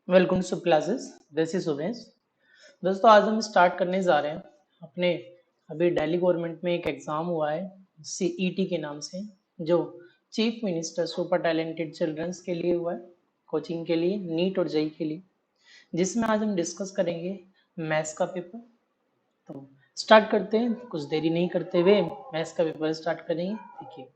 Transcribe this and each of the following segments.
Welcome to classes. This is Umesh. दोस्तों, आज हम स्टार्ट करने जा रहे हैं अपने अभी दिल्ली गवर्नमेंट में एक एग्ज़ाम हुआ है सीईटी के नाम से, जो chief minister super talented childrens के लिए हुआ है, कोचिंग के लिए, नीट और जेई के लिए, जिसमें आज हम डिस्कस करेंगे मैथ्स का पेपर। तो स्टार्ट करते हैं, कुछ देरी नहीं करते हुए मैथ्स का पेपर स्टार्ट करेंगे। देखिए,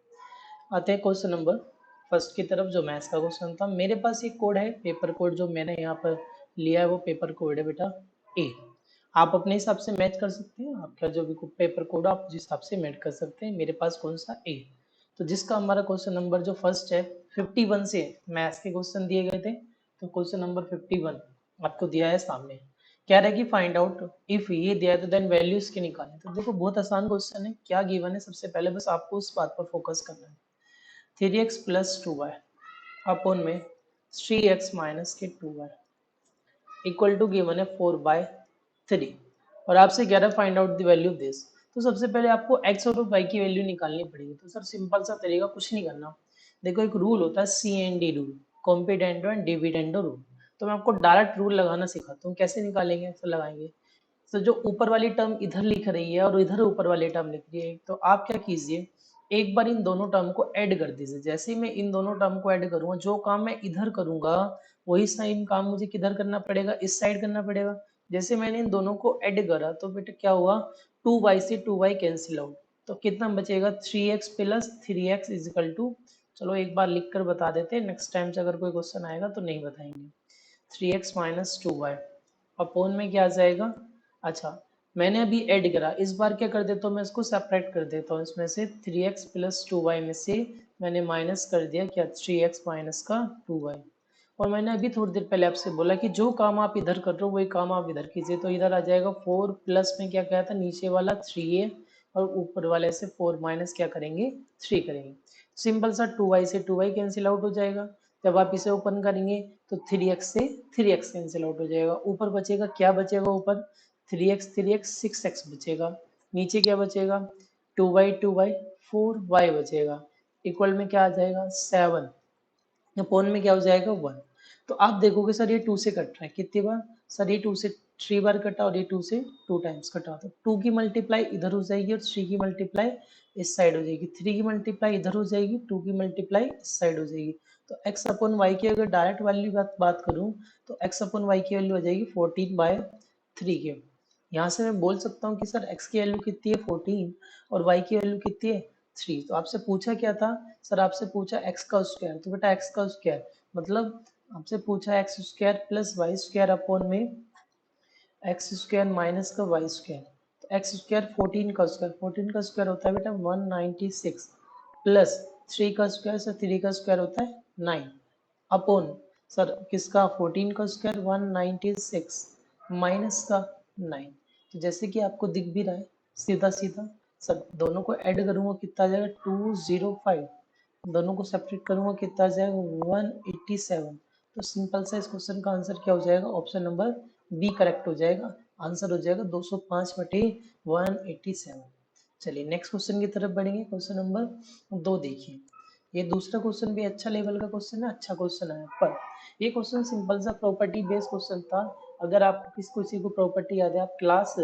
आते हैं क्वेश्चन नंबर फर्स्ट की तरफ, जो मैथ्स का क्वेश्चन था। मेरे पास एक कोड है, पेपर कोड जो मैंने यहाँ पर लिया है वो पेपर कोड है बेटा ए। आप अपने हिसाब से मैच कर सकते हैं, आपका जो भी पेपर कोड आप जिस हिसाब से मैच कर सकते हैं। मेरे पास कौन सा ए, तो जिसका हमारा क्वेश्चन नंबर जो फर्स्ट है 51 से मैथ्स के क्वेश्चन दिए गए थे। तो क्वेश्चन नंबर 51 आपको दिया है सामने, कह रहा है कि फाइंड आउट इफ ये दिया है तो देन वैल्यू इसके निकालें। तो देखो, बहुत आसान क्वेश्चन है। क्या गिवन है, सबसे पहले बस आपको उस बात पर फोकस करना है। 3x प्लस 2y अपॉन में 3x माइनस के 2y इक्वल टू गिवन है 4/3, और आपसे कह रहा है find out the value of this. तो सबसे पहले आपको x और y की वैल्यू निकालनी पड़ेगी। तो सर सिंपल सा तरीका, कुछ नहीं करना। देखो, एक रूल होता है CND rule, componendo and dividendo rule. तो मैं आपको डायरेक्ट रूल लगाना सिखाता हूँ, कैसे निकालेंगे, तो लगाएंगे। तो जो ऊपर वाली टर्म इधर लिख रही है और इधर ऊपर वाली टर्म लिख रही है, तो आप क्या कीजिए, एक बार इन दोनों टर्म को ऐड कर दीजिए। जैसे ही मैं इन दोनों टर्म को ऐड करूंगा, जो काम मैं इधर करूंगा वही सेम काम मुझे किधर करना पड़ेगा, इस साइड करना पड़ेगा। जैसे मैंने इन दोनों को ऐड करा तो बेटा क्या हुआ, 2y से 2y कैंसिल आउट। तो कितना बचेगा, 3x plus 3x is equal to, चलो एक बार लिख कर बता देते हैं, नेक्स्ट टाइम से अगर कोई क्वेश्चन आएगा तो नहीं बताएंगे। 3x माइनस 2y अपॉन में क्या आ जाएगा। अच्छा, मैंने अभी ऐड करा, इस बार क्या कर देता हूँ, मैं इसको सेपरेट कर देता हूँ। इसमें से 3x प्लस 2y में से मैंने माइनस कर दिया क्या, 3x माइनस का 2y। और मैंने अभी थोड़ी देर पहले आपसे बोला कि जो काम आप इधर कर रहे हो वही काम आप इधर कीजिए। तो इधर आ जाएगा 4 प्लस में क्या कहा था, नीचे वाला 3a, और ऊपर वाले से 4 माइनस क्या करेंगे, 3 करेंगे। सिंपल सा 2y से 2y कैंसिल आउट हो जाएगा। जब आप इसे ओपन करेंगे तो 3x से 3x कैंसिल आउट हो जाएगा। ऊपर बचेगा, क्या बचेगा ऊपर, 3x 6x बचेगा। नीचे क्या बचेगा, 2y 4y बचेगा। इक्वल में क्या आ जाएगा, 7। अपॉन में क्या हो जाएगा, 1। तो आप देखोगे सर ये 2 से कट रहा है कितनी बार, सर ये 2 से 3 बार कटा और ये 2 से 2 टाइम्स कटा। तो 2 की मल्टीप्लाई इधर हो जाएगी और 3 की मल्टीप्लाई इस साइड हो जाएगी। 3 की मल्टीप्लाई इधर हो जाएगी, 2 की मल्टीप्लाई इस साइड हो जाएगी। तो x अपॉन वाई की अगर डायरेक्ट वैल्यू बात करूं तो x अपॉन वाई की वैल्यू हो जाएगी 14/3 के। यहाँ से मैं बोल सकता हूँ कि सर x की वैल्यू कितनी है 14 और y की वैल्यू कितनी है 3। तो आपसे पूछा क्या था, सर आपसे पूछा x का स्क्वायर। तो बेटा x का स्क्वायर मतलब आपसे पूछा X square plus Y square upon में एक्स स्क्वायर माइनस का वाई स्क्वायर। तो एक्स स्क्वायर 14 का स्क्वायर, 14 का स्क्वायर होता है बेटा 196 प्लस 3 का स्क्वायर, सर 3 का स्क्वायर होता है 9 अपॉन सर किसका 14 का स्क्वायर 196 माइनस का 9। तो जैसे कि आपको दिख भी रहा है, सीधा सीधा सर दोनों को ऐड करूंगा कितना आ जाएगा 205, दोनों को सेपरेट करूंगा कितना आ जाएगा 187। तो सिंपल सा इस क्वेश्चन का आंसर क्या हो जाएगा, ऑप्शन नंबर बी करेक्ट हो जाएगा। आंसर हो जाएगा 205/187। चलिए नेक्स्ट क्वेश्चन की तरफ बढ़ेंगे। क्वेश्चन नंबर 2 देखिए, ये दूसरा क्वेश्चन भी अच्छा लेवल का क्वेश्चन है, अच्छा क्वेश्चन है। पर ये क्वेश्चन सिंपल सा प्रॉपर्टी बेस्ड क्वेश्चन था। अगर आपको किसी को प्रॉपर्टी याद है, आप क्लास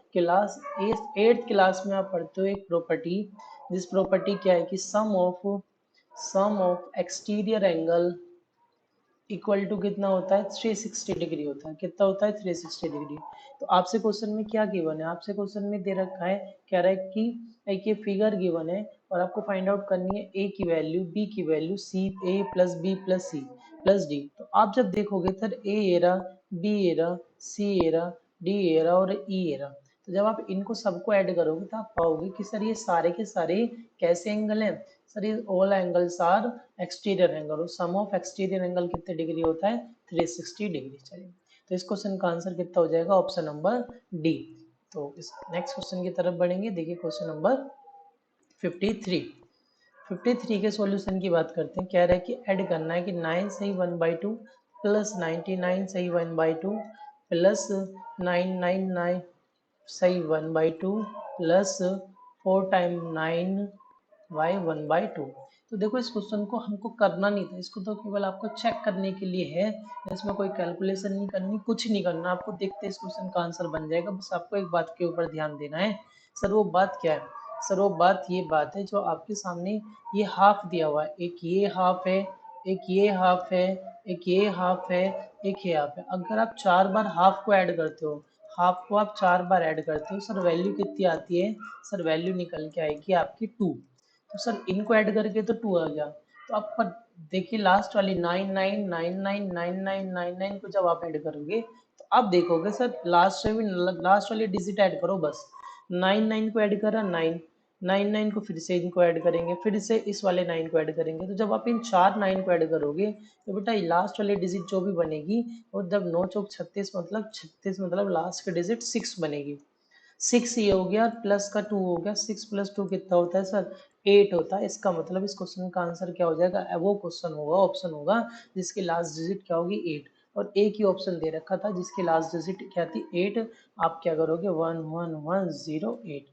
8th क्लास में आप पढ़ते हो एक प्रॉपर्टी, जिस प्रॉपर्टी क्या है कि sum of exterior angle equal to कितना होता है 360 डिग्री होता है। कितना होता है 360 डिग्री। तो आपसे क्वेश्चन में क्या गिवन है, आपसे क्वेश्चन में दे रखा है, कह रहा है कि एक ये फिगर गिवन है और आपको फाइंड आउट करनी है ए की वैल्यू, बी की value, C A plus B plus C plus D. तो आप जब देखोगे sir A area, B area, C area, D area और ई एरा, तो जब आप इनको सबको ऐड करोगे तो आप पाओगे कि सर ये सारे के सारे कैसे एंगल हैं, सर ये all angles are exterior angle, और सम ऑफ एक्सटीरियर एंगल कितने डिग्री होता है 360 डिग्री। चलिए, तो इस क्वेश्चन का आंसर कितना हो जाएगा, ऑप्शन नंबर डी। तो इस नेक्स्ट क्वेश्चन की तरफ बढ़ेंगे। देखिए क्वेश्चन नंबर 53 के सॉल्यूशन की बात करते हैं। कह रहा है कि ऐड करना है कि 9 सही 1/2 प्लस 99 सही 1/2 प्लस 999 सही 1/2 प्लस 4 टाइम 9 y 1/2। तो देखो इस क्वेश्चन को हमको करना नहीं था, इसको तो केवल आपको चेक करने के लिए है, इसमें कोई कैलकुलेशन नहीं करनी, कुछ नहीं करना आपको। देखते इस क्वेश्चन का आंसर बन जाएगा। बस आपको एक बात के ऊपर ध्यान देना है। सर वो बात क्या है? सर वो बात ये बात है जो आपके सामने ये हाफ दिया हुआ है, एक ये हाफ है, एक ये हाफ है, एक ये हाफ है, एक ये हाफ है। अगर आप 4 बार हाफ को ऐड करते हो, हाफ को आप 4 बार ऐड करते हो, सर वैल्यू कितनी आती है? सर वैल्यू निकल के आएगी आपकी 2। तो सर इनको ऐड करके तो 2 आ गया। तो आप पर देखिए लास्ट वाली 99999999 को जब आप ऐड करोगे तो आप देखोगे सर लास्ट वाली डिजिट ऐड करो बस। 99 को ऐड करा 9, 99 को फिर से इनको ऐड करेंगे, फिर से इस वाले 9 को ऐड करेंगे। तो जब आप इन 4 9 को ऐड करोगे तो बेटा लास्ट वाली डिजिट जो भी बनेगी, और जब 9 चौक 36 मतलब 36 मतलब लास्ट की डिजिट 6 बनेगी। 6 ये हो गया, प्लस का 2 हो गया, 6 + 2 कितना होता है सर? 8 होता है। इसका मतलब इस क्वेश्चन का आंसर क्या हो जाएगा? वो क्वेश्चन होगा, ऑप्शन होगा जिसकी लास्ट डिजिट क्या होगी? 8। और एक ही ऑप्शन दे रखा था जिसकी लास्ट डिजिट क्या थी? 8। आप क्या करोगे? 11108।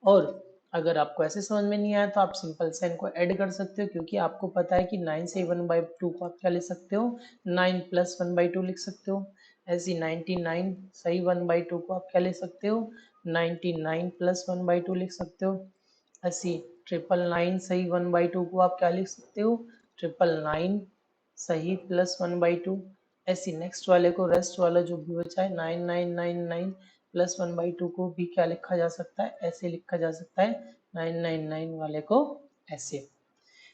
और अगर आपको ऐसे समझ में नहीं आया तो आप सिंपल से इनको ऐड कर सकते हो, क्योंकि आपको पता है कि 9 से 1/2 को आप क्या लिख सकते हो? 9 + 1/2 लिख सकते हो। ऐसी 99 सही 1/2 को आप क्या लिख सकते हो? 99 + 1/2 लिख सकते हो। ऐसी 999 सही 1/2 को आप क्या लिख सकते हो? 999 सही प्लस 1/2। ऐसी नेक्स्ट वाले को, रेस्ट वाला जो भी बचा है 9999 + 1/2 को भी क्या लिखा जा सकता है? ऐसे लिखा जा सकता है 999 वाले को ऐसे।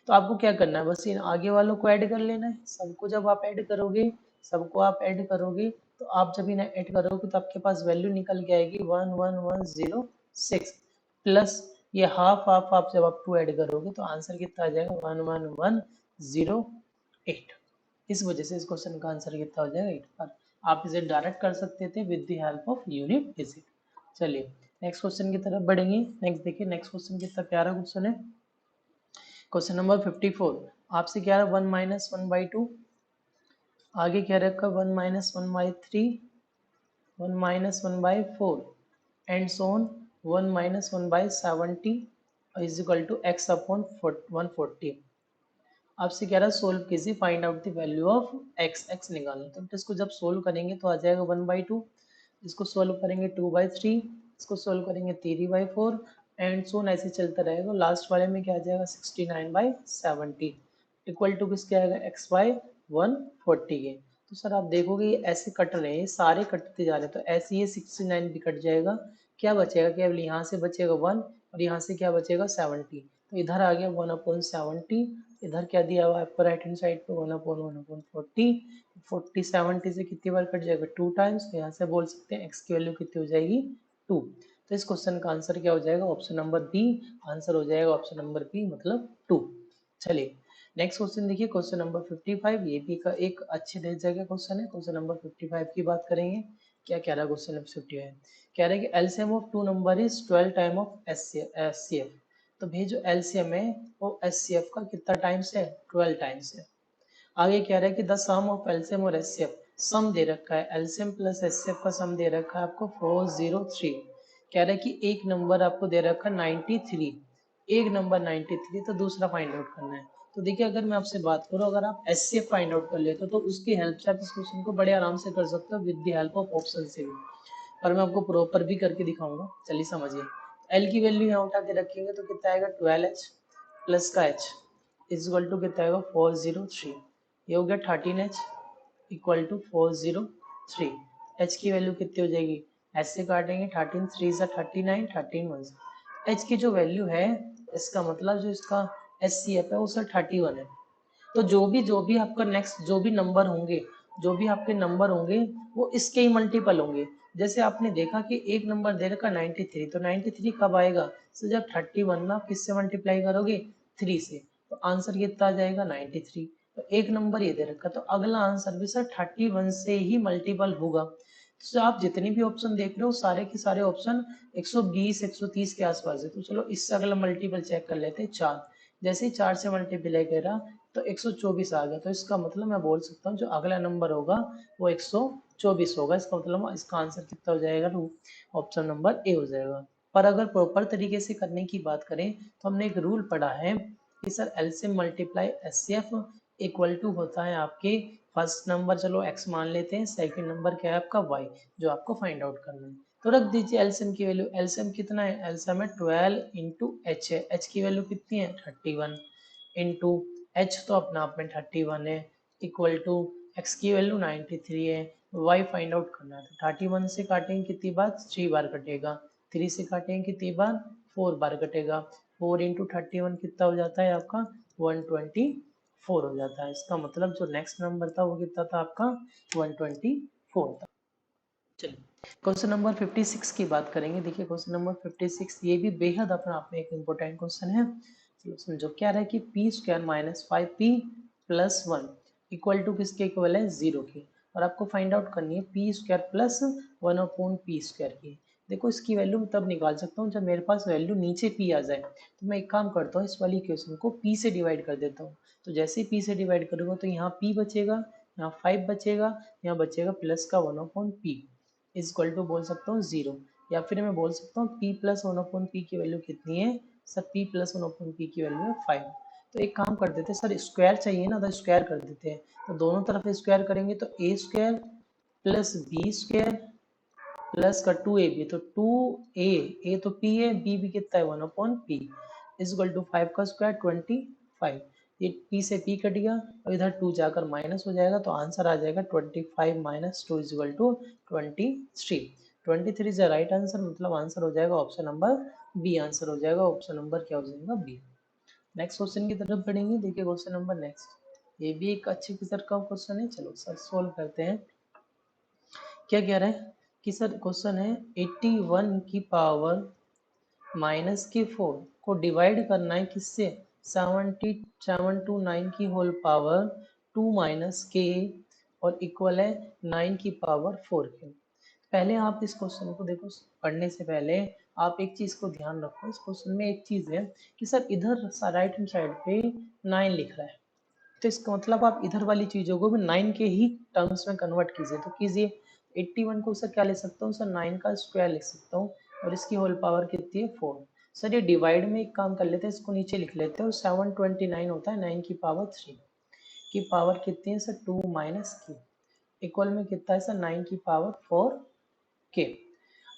तो आपको क्या करना है? बस इन आगे वालों को ऐड कर लेना है। सबको जब आप ऐड करोगे, सबको आप ऐड करोगे, तो आप जब इन्हें ऐड करोगे तो आपके पास वैल्यू निकल के आएगी 11106 प्लस ये हाफ हाफ आप जब आप 2 ऐड करोगे तो आंसर कितना आ जाएगा? 11108। इस वजह से इस क्वेश्चन का आंसर कितना हो जाएगा? 8 पर। आप इसे डायरेक्ट कर सकते थे with the help of unit digit. चलिए नेक्स्ट क्वेश्चन की तरफ बढ़ेंगे। नेक्स्ट देखिए, नेक्स्ट क्वेश्चन कितना प्यारा क्वेश्चन है। क्वेश्चन नंबर 54 आपसे क्या है? 1 - 1/2, आगे क्या रखा? 1 - 1/3, 1 - 1/4 and so on 1 - 1/70 is equal to x upon 140। आपसे कह रहा है सोल्व कीजिए, find out the value of x। x निकालना। तो इसको जब सोल्व करेंगे तो आ जाएगा 1/2, इसको सोल्व करेंगे 2/3, इसको सोल्व करेंगे 3/4 एंड सो ऑन ऐसे चलता रहेगा। लास्ट वाले में क्या आ जाएगा? 69/70 इक्वल टू किसके आएगा? x/140 के। तो सर आप देखोगे ये ऐसे कट रहे हैं, सारे कटते जा रहे हैं, तो ऐसे ये 69 भी कट जाएगा। क्या बचेगा? केवल यहाँ से बचेगा 1 और यहाँ से क्या बचेगा? 70। तो इधर आ गया 1/70, इधर क्या दिया हुआ है आपको राइट हैंड साइड पे? 1/1/40। 40 70 से कितनी बार कट जाएगा? 2 टाइम्स। तो यहाँ से बोल सकते हैं x की वैल्यू कितनी हो जाएगी? 2। तो इस क्वेश्चन का आंसर क्या हो जाएगा? Option number B. आंसर हो जाएगा ऑप्शन नंबर बी मतलब 2। चलिए नेक्स्ट क्वेश्चन देखिए, क्वेश्चन नंबर 55। ये भी का एक अच्छे जगह क्वेश्चन है। क्वेश्चन नंबर 55 की बात करेंगे। क्या कह रहा है क्वेश्चन नंबर 55? कह रहा है कि LCM of 2 number is 12 time of HCF. तो भाई जो एलसीएम है वो एचसीएफ का कितना टाइम्स है? 12 टाइम्स है। आगे कह रहा है कि द सम ऑफ एलसीएम और एचसीएफ, सम दे रखा है एलसीएम प्लस एचसीएफ का सम दे रखा है आपको 403। कह रहा है कि एक नंबर आपको दे रखा है 93, एक नंबर 93, तो दूसरा फाइंड आउट करना है। तो देखिए अगर मैं आपसे बात करूं, अगर आप एचसीएफ फाइंड आउट कर लेते हो तो उसकी हेल्प से आप इस क्वेश्चन को बड़े आराम से कर सकते हो with the help of option से भी, और मैं आपको प्रॉपर भी करके दिखाऊंगा। चलिए समझिए। एल की वैल्यू यहाँ उठा के रखेंगे तो कितना आएगा? 12h प्लस का h इज इक्वल टू कितना आएगा? 403। ये हो गया 13h इक्वल टू 403। h की वैल्यू कितनी हो जाएगी? ऐसे काटेंगे 13 3 सा 39, 13 1 h की जो वैल्यू है, इसका मतलब जो इसका HCF है वो सर 31 है। तो जो भी आपका नेक्स्ट जो भी नंबर होंगे, जो भी आपके नंबर होंगे वो इसके ही मल्टीपल होंगे। जैसे आपने देखा कि एक नंबर दे रखा 93, तो 93 कब आएगा? तो जब 31 ना किससे मल्टीप्लाई करोगे? 3 से। तो आंसर कितना आ जाएगा? 93। तो एक नंबर ये दे रखा, तो अगला आंसर भी सर 31 से ही मल्टीपल होगा। तो आप जितने भी ऑप्शन देख रहे हो सारे के सारे ऑप्शन 120 130 के आसपास है। तो चलो इससे अगला मल्टीपल चेक कर लेते हैं। 4, जैसे ही 4 से मल्टीप्लाई करा तो 124 आ गया। तो इसका मतलब मैं बोल सकता हूँ जो अगला नंबर होगा वो 124 होगा। इसका मतलब इसका आंसर कितना हो जाएगा? ऑप्शन नंबर ए हो जाएगा। पर अगर प्रॉपर तरीके से करने की बात करें तो हमने एक रूल पढ़ा है कि sir LCM multiply HCF equal to होता है आपके फर्स्ट नंबर, चलो x मान लेते हैं, सेकंड नंबर क्या है आपका y, जो आपको फाइंड आउट करना है। तो रख दीजिए एलसीएम की वैल्यू, एलसीएम कितना है, एलसीएम है 12 इंटू एच है, एच की वैल्यू कितनी है 31 इंटू एच तो अपना आप में 31 है, इक्वल टू एक्स की वैल्यू 93 है, वाई फाइंड आउट करना है। तो 31 से काटेंगे कितनी बार, 3 बार कटेगा, 3 से काटेंगे कितनी बार, 4 बार कटेगा, 4 इंटू 31 कितना हो जाता है आपका 124 हो जाता है। इसका मतलब जो नेक्स्ट नंबर था वो कितना था आपका 124 था। चलिए क्वेश्चन नंबर 56 की बात करेंगे। देखिए क्वेश्चन नंबर 56 ये भी बेहद अपना आप में एक इम्पोर्टेंट क्वेश्चन है। चलो समझो, क्या रहा है कि P square minus 5p plus 1 equal to किसके इक्वल है, 0 के, और आपको फाइंड आउट करनी है P square plus 1 upon P square की। देखो इसकी वैल्यू तब निकाल सकता हूँ जब मेरे पास वैल्यू नीचे p आ जाए। तो मैं एक काम करता हूँ, इस वाली इक्वेशन को p से डिवाइड कर देता हूँ। तो जैसे ही p से डिवाइड करूँगा तो यहाँ p बचेगा, यहाँ 5 बचेगा, यहाँ बचेगा प्लस का 1 upon p is equal to बोल सकता हूँ 0, या फिर मैं बोल सकता हूँ p प्लस 1 अपॉन p की वैल्यू कितनी है sir, p plus 1 upon p की वैल्यू है 5। तो एक काम कर देते हैं सर, स्क्वायर चाहिए ना, तो स्क्वायर कर देते हैं। तो दोनों तरफ स्क्वायर करेंगे तो a square plus b square plus का 2ab, तो 2a, a तो p है, b भी कितना है 1 upon p is equal to 5 का स्क्वायर 25। ये p से p कट गया और इधर 2 जाकर माइनस हो जाएगा, तो आंसर आ जाएगा 25 minus 2 is equal to 23। 23 is the right answer, मतलब आंसर हो जाएगा ऑप्शन नंबर बी, आंसर हो जाएगा ऑप्शन नंबर क्या हो जाएगा बी। नेक्स्ट क्वेश्चन की तरफ बढ़ेंगे। देखिए क्वेश्चन नंबर नेक्स्ट, ये भी एक अच्छी फिगर का क्वेश्चन है। चलो सर सोल्व करते हैं। क्या कह रहा है कि सर क्वेश्चन है 81 की पावर माइनस के 4 को डिवाइड करना है किससे, 729 की होल पावर 2 माइनस के और इक्वल है 9 की पावर 4 के। पहले आप इस क्वेश्चन को देखो, पढ़ने से पहले आप एक चीज को ध्यान रखो। इस क्वेश्चन में एक चीज है कि सर इधर राइट हैंड साइड पे 9 लिख रहा है, तो इसका मतलब आप इधर वाली चीजों को भी 9 के ही टर्म्स में कन्वर्ट कीजिए। तो कीजिए, 81 को सर क्या लिख सकता हूँ सर, 9 का स्क्वायर लिख सकता हूँ, और इसकी होल पावर कितनी है 4। सर ये डिवाइड में एक काम कर लेते हैं, इसको नीचे लिख लेते हैं, और 729 होता है 9 की पावर 3 की पावर कितनी है सर 2 माइनस की, इक्वल में कितना है सर 9 की पावर 4 के।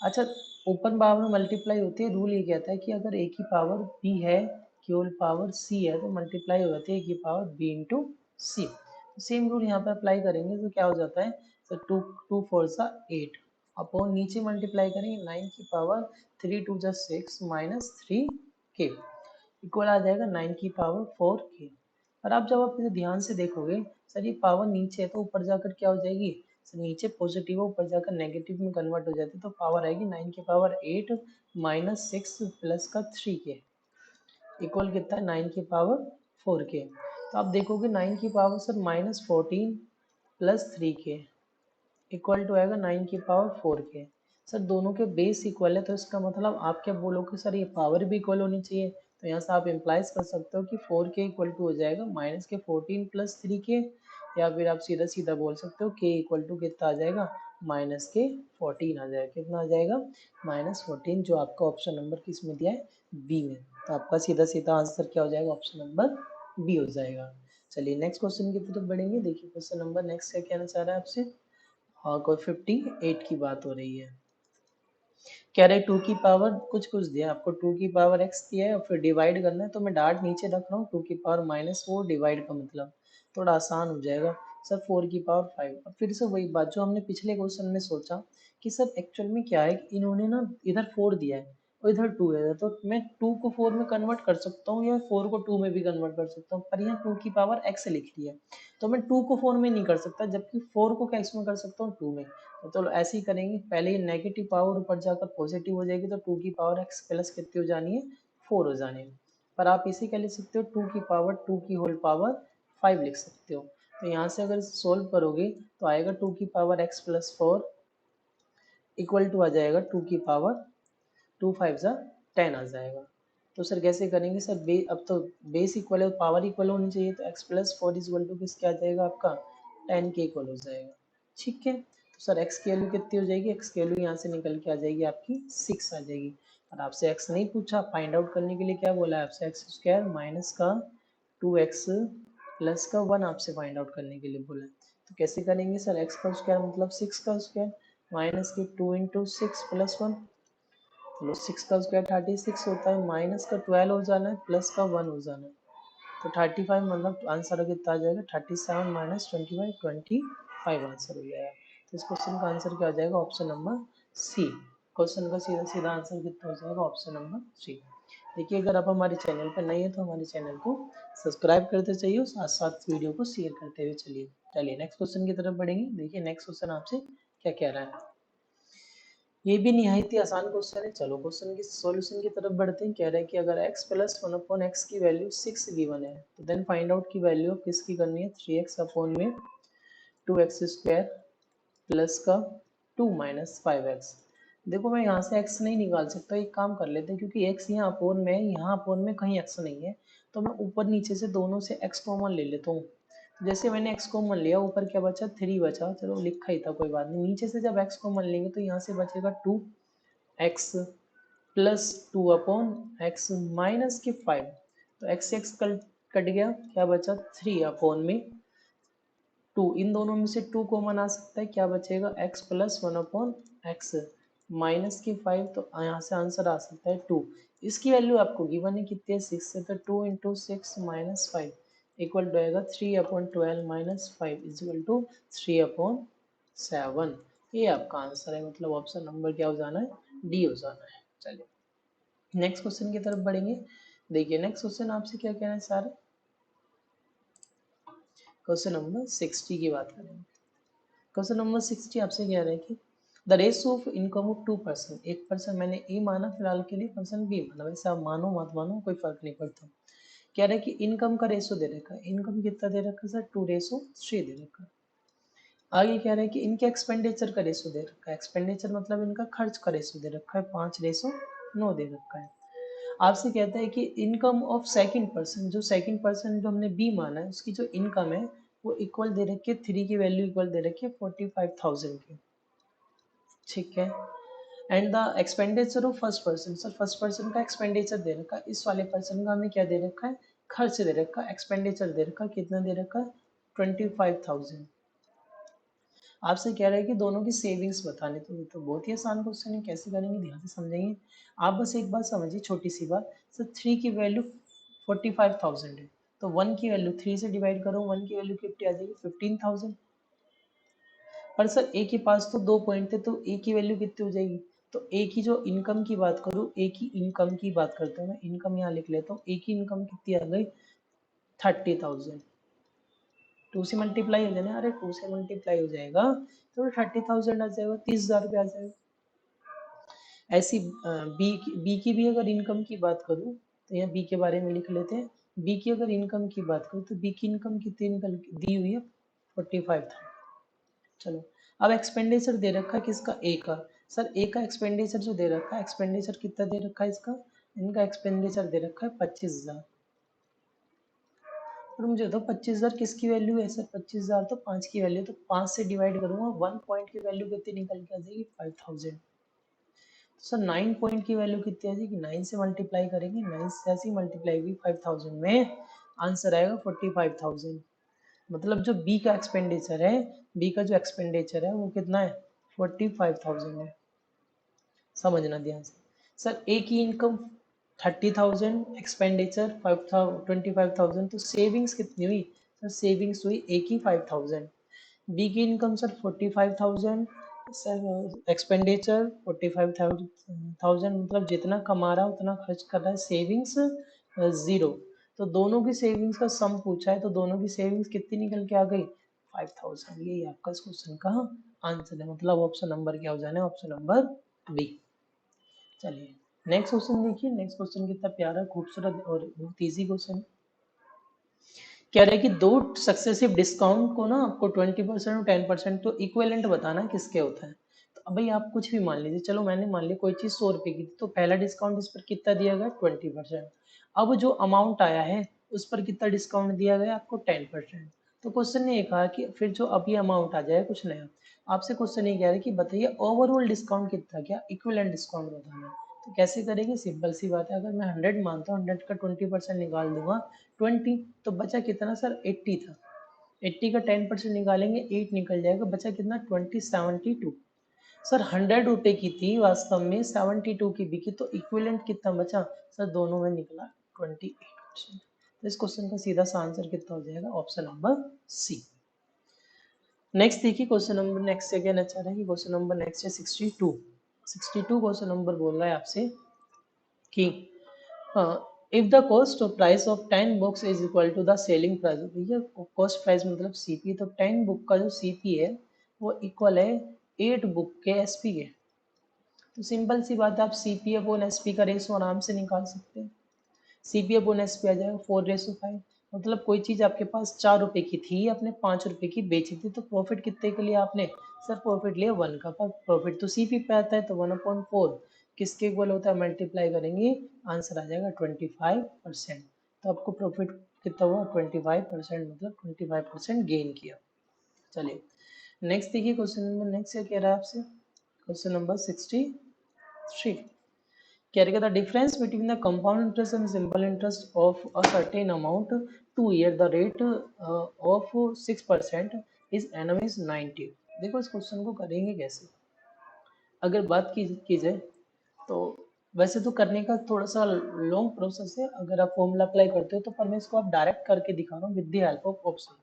अच्छा, ओपन पावर में मल्टीप्लाई होती है, रूल ये कहता है कि अगर ए की पावर बी है, की होल पावर सी है, तो मल्टीप्लाई हो जाती है ए की पावर बी इंटू सी। सेम रूल यहाँ पे अप्लाई करेंगे तो क्या हो जाता है, तो 2 2 4 सा 8 अपॉन नीचे मल्टीप्लाई करेंगे 9 की पावर 3 2 जा 6 माइनस 3 के, इक्वल आ जाएगा 9 की पावर 4 के। और आप जब आप इसे ध्यान से देखोगे, सर ये पावर नीचे है तो ऊपर जाकर क्या हो जाएगी, सर नीचे पॉजिटिव है ऊपर जाकर नेगेटिव में कन्वर्ट हो जाती है, तो पावर आएगी 9 की पावर 8 माइनस 6 प्लस का 3 के, इक्वल कितना है 9 की पावर 4 के। तो आप देखोगे 9 की पावर सर माइनस 14 प्लस 3 के, इक्वल टू आएगा 9 की पावर 4 के। सर दोनों के बेस इक्वल है, तो इसका मतलब आप क्या बोलोगे सर, ये पावर भी इक्वल होनी चाहिए। तो यहाँ से आप इम्प्लाइज कर सकते हो कि 4 के इक्वल टू हो जाएगा माइनस के 14 प्लस 3 के, या फिर आप सीधा सीधा बोल सकते हो के इक्वल टू कितना आ जाएगा, माइनस के 14 आ जाएगा। कितना आ जाएगा, माइनस 14, जो आपका ऑप्शन नंबर किस में दिया है, बी में। तो आपका सीधा सीधा आंसर क्या हो जाएगा, ऑप्शन नंबर बी हो जाएगा। चलिए नेक्स्ट क्वेश्चन की तरफ बढ़ेंगे। देखिए क्वेश्चन नंबर नेक्स्ट क्या कहना चाह रहा है आपसे, और कोई 58 की बात हो रही है। कह रहे 2 की पावर कुछ कुछ दिया आपको, 2 की पावर x दिया है और फिर डिवाइड करना है, तो मैं डार्ट नीचे रख रहा हूँ, 2 की पावर माइनस 4 डिवाइड का मतलब थोड़ा आसान हो जाएगा सर, 4 की पावर 5। अब फिर से वही बात जो हमने पिछले क्वेश्चन में सोचा कि सर एक्चुअल में क्या है कि इन्होंने ना इधर 4 दिया है और इधर 2 है, तो मैं 2 को 4 में कन्वर्ट कर सकता हूँ या 4 को 2 में भी कन्वर्ट कर सकता हूँ, पर यहाँ 2 की पावर x लिख रही है, तो मैं 2 को 4 में नहीं कर सकता, जबकि 4 को कैसे में कर सकता हूँ 2 में। तो ऐसे ही करेंगे, पहले ये नेगेटिव पावर ऊपर जाकर पॉजिटिव हो जाएगी, तो 2 की पावर x प्लस कितनी हो जानी है, 4 हो जानी है। पर आप इसे क्या लिख सकते हो, 2 की पावर 2 की होल पावर 5 लिख सकते हो। तो यहाँ से अगर सोल्व करोगे तो आएगा 2 की power x plus 4 equal to आ जाएगा 2 की पावर 2 5 जा 10 आ जाएगा। तो सर कैसे करेंगे सर, अब तो बेस इक्वल है, पावर इक्वल होनी चाहिए, तो x प्लस 4 इक्वल टू किस क्या आ जाएगा आपका 10 के इक्वल हो जाएगा। ठीक है, तो सर x की वैल्यू कितनी हो जाएगी, x की वैल्यू यहाँ से निकल के आ जाएगी आपकी 6 आ जाएगी। और आपसे x नहीं पूछा, फाइंड आउट करने के लिए क्या बोला है आपसे, एक्स स्क्वायर माइनस का 2x प्लस का 1 आपसे फाइंड आउट करने के लिए बोला है। तो कैसे करेंगे सर, एक्स का स्क्वायर मतलब 6 का स्क्वायर माइनस के 2 इंटू 6 प्लस 1, चलो 6 का स्क्वायर 36 होता है, माइनस का 12 हो जाना है, प्लस का 1 हो जाना है, तो 35 मतलब आंसर कितना आ जाएगा 37 माइनस 25, 25 आंसर हो जाएगा। तो इस क्वेश्चन का आंसर क्या हो जाएगा, ऑप्शन नंबर सी। क्वेश्चन का सीधा सीधा आंसर कितना हो जाएगा, ऑप्शन नंबर सी। देखिए अगर आप हमारे चैनल पर नए हैं तो हमारे चैनल को सब्सक्राइब करते चाहिए और साथ साथ वीडियो को शेयर करते हुए चलिए। चलिए नेक्स्ट क्वेश्चन की तरफ बढ़ेंगे। देखिए नेक्स्ट क्वेश्चन आपसे क्या कह रहा है, ये भी निहायत ही आसान क्वेश्चन है। चलो क्वेश्चन की सॉल्यूशन की तरफ बढ़ते हैं। कह रहे हैं कि अगर x प्लस 1/x की वैल्यू 6 गिवन है तो देन फाइंड आउट की वैल्यू किसकी करनी है, 3x अपॉन में 2x स्क्वायर प्लस का 2 माइनस 5x। देखो मैं यहाँ से x नहीं निकाल सकता, एक काम कर लेते हैं, क्योंकि x यहाँ अपोन में है, यहाँ अपोन में कहीं x नहीं है, तो मैं ऊपर नीचे से दोनों से x कॉमन ले लेता हूँ। जैसे मैंने x कॉमन लिया, ऊपर क्या बचा 3 बचा, चलो लिखा ही था कोई बात नहीं। नीचे से जब x कॉमन लेंगे तो यहाँ से बचेगा 2x प्लस 2/x माइनस के 5, तो x x कट गया, क्या बचा 3/2। इन दोनों में से 2 कॉमन आ सकता है, क्या बचेगा x प्लस 1/x माइनस की 5, तो यहाँ से आंसर आ सकता है 2। इसकी वैल्यू आपको गिवन है कितनी है, 6 से, तो 2 इंटू 6 माइनस 5 इक्वल टू आएगा 3/12 माइनस 5 इक्वल टू 3/7। ये आपका आंसर है, मतलब ऑप्शन नंबर क्या हो जाना है, डी हो जाना है। चलिए नेक्स्ट क्वेश्चन की तरफ बढ़ेंगे। देखिए नेक्स्ट क्वेश्चन आपसे क्या कहना है सर, क्वेश्चन नंबर 60 की बात करेंगे। क्वेश्चन नंबर 60 आपसे कह रहा है कि the ratio of income of 2 person, एक पर्सन मैंने ए माना फिलहाल के लिए, पर्सन बी माना, वैसे आप मानो मत मानो कोई फर्क नहीं पड़ता। कह रहा है कि इनकम का रेशियो दे रखा है, इनकम कितना दे रखा है सर, 2:3 दे रखा है। आगे कह रहा है कि इनके एक्सपेंडिचर का रेशियो दे रखा है, एक्सपेंडिचर मतलब इनका खर्च का रेशियो दे रखा है, 5:9 दे रखा है। आपसे कहता है कि इनकम ऑफ सेकंड पर्सन, जो सेकंड पर्सन जो हमने बी माना है उसकी जो इनकम है वो इक्वल दे रखी है, 3 की वैल्यू इक्वल दे रखी है 45,000 की, ठीक है। And the expenditure of first person, sir first person का एक्सपेंडिचर दे रखा है, इस वाले पर्सन का हमें क्या दे रखा है, खर्च दे रखा है, एक्सपेंडिचर दे रखा है, कितना दे रखा है 25,000। आपसे कह रहा है कि दोनों की सेविंग्स बताने, तो ये तो बहुत ही आसान क्वेश्चन है, कैसे करेंगे ध्यान से समझेंगे। आप बस एक बात समझिए, छोटी सी बात, सर 3 की वैल्यू 45,000 है, तो 1 की वैल्यू 3 से डिवाइड करो, 1 की वैल्यू कितनी आ जाएगी 15,000। पर सर ए के पास तो 2 पॉइंट थे, तो ए की वैल्यू कितनी हो जाएगी, तो ए की जो इनकम की बात करूँ, ए की इनकम की बात करता हूँ मैं, इनकम यहाँ लिख लेता हूँ, ए की इनकम कितनी आ गई 30,000। 2 से मल्टीप्लाई हो जाना, अरे 2 से मल्टीप्लाई हो जाएगा तो 30,000 आ जाएगा, 30,000 रुपये आ जाएगा। ऐसी बी की भी अगर इनकम की बात करूँ तो यहाँ बी के बारे में लिख लेते हैं। बी की अगर इनकम की बात करूँ तो बी की इनकम कितनी निकल दी हुई है 45,000। चलो अब एक्सपेंडिचर दे रखा है किसका, ए का। सर ए का एक्सपेंडिचर जो दे रखा है, एक्सपेंडिचर कितना दे रखा है इसका, इनका एक्सपेंडिचर दे रखा है 25,000। और मुझे तो 25,000 किसकी वैल्यू है सर, 25,000 तो 5 की वैल्यू, तो 5 से डिवाइड करूंगा, 1 पॉइंट की वैल्यू कितनी निकल के आ जाएगी 5,000। सर 9 पॉइंट की वैल्यू कितनी आ जाएगी, 9 से मल्टीप्लाई करेंगे, 9 से ऐसे मल्टीप्लाई हुई 5,000 में, आंसर आएगा 45,000। मतलब जो बी का एक्सपेंडिचर है, बी का जो एक्सपेंडिचर है वो कितना है 45,000 है। समझना ध्यान से। सर ए की इनकम 30,000, एक्सपेंडिचर 25,000, तो सेविंग्स कितनी हुई सर, सेविंग्स हुई ए की 5,000। बी की इनकम सर 45,000, सर एक्सपेंडिचर 45,000, मतलब जितना कमा रहा है उतना खर्च कर रहा है, सेविंग्स 0। तो दोनों की सेविंग्स का सम पूछा है, तो दोनों की सेविंग्स कितनी निकल के आ गई 5,000। ये आपका इस क्वेश्चन का आंसर है, मतलब ऑप्शन नंबर क्या हो जाना है, ऑप्शन नंबर बी। चलिए नेक्स्ट क्वेश्चन देखिए, नेक्स्ट क्वेश्चन कितना प्यारा खूबसूरत और बहुत इजी क्वेश्चन। कह रहे हैं कि दो सक्सेसिव डिस्काउंट को ना आपको 20% और 10% तो इक्विवेलेंट बताना है किसके होता है। तो अब भाई आप कुछ भी मान लीजिए, चलो मैंने मान लिया कोई चीज 100 रुपए की थी, तो पहला डिस्काउंट इस पर कितना दिया गया 20%। अब जो अमाउंट आया है उस पर कितना डिस्काउंट दिया गया आपको 10%। तो क्वेश्चन ने ये कहा कि फिर जो अभी अमाउंट आ जाए कुछ नया, आपसे क्वेश्चन ये कह रहा है कि बताइए ओवरऑल डिस्काउंट कितना, क्या इक्विवेलेंट डिस्काउंट बताना है। तो कैसे करेंगे, सिंपल सी बात है, अगर मैं 100 मानता हूँ 100 का 20% निकाल दूंगा 20, तो बचा कितना सर 80 था, 80 का 10% निकालेंगे 8 निकल जाएगा, बचा कितना 20, 72। सर 100 रुपए की थी, वास्तव में 72 की बिकी, तो इक्विवेलेंट कितना बचा सर, दोनों में निकला 28%। तो इस क्वेश्चन का सीधा सा आंसर कितना हो जाएगा, ऑप्शन नंबर सी। नेक्स्ट देखिए क्वेश्चन नंबर, नेक्स्ट अगेन अच्छा रहा है कि क्वेश्चन नंबर नेक्स्ट है 62। 62 क्वेश्चन नंबर बोल रहा है आपसे कि if the cost of price of 10 books is equal to the selling price, भैया कॉस्ट प्राइस मतलब सीपी, तो 10 बुक का जो सीपी है वो इक्वल है 8 बुक के एसपी के। तो सिंपल सी बात है, आप सीपी अपॉन एसपी का रेशो आराम से निकाल सकते हैं। सीपी अपॉन एसपी आ जाएगा 4:5, मतलब कोई चीज आपके पास 4 रुपए की थी, आपने 5 रुपए की बेची थी, तो प्रॉफिट कितने के लिए आपने सर, प्रॉफिट लिया 1 का, पर प्रॉफिट तो सीपी पे आता है, तो 1/4 किसके इक्वल होता है, मल्टीप्लाई करेंगे आंसर आ जाएगा 25%। तो आपको प्रॉफिट कितना हुआ 25%, मतलब 25% गेन किया। चलिए नेक्स्ट देखिए क्वेश्चन नंबर, नेक्स्ट क्या कह रहा है आपसे, क्वेश्चन नंबर 63 कह रहा है, the difference between the compound interest and simple interest of a certain amount 2 year, the rate of 6% is annum is 90। देखो इस क्वेश्चन को करेंगे कैसे, अगर बात की जाए तो वैसे तो करने का थोड़ा सा लॉन्ग प्रोसेस है, अगर आप फॉर्मूला अप्लाई करते हो तो, पर मैं इसको आप डायरेक्ट करके दिखा रहा हूँ with the help of option.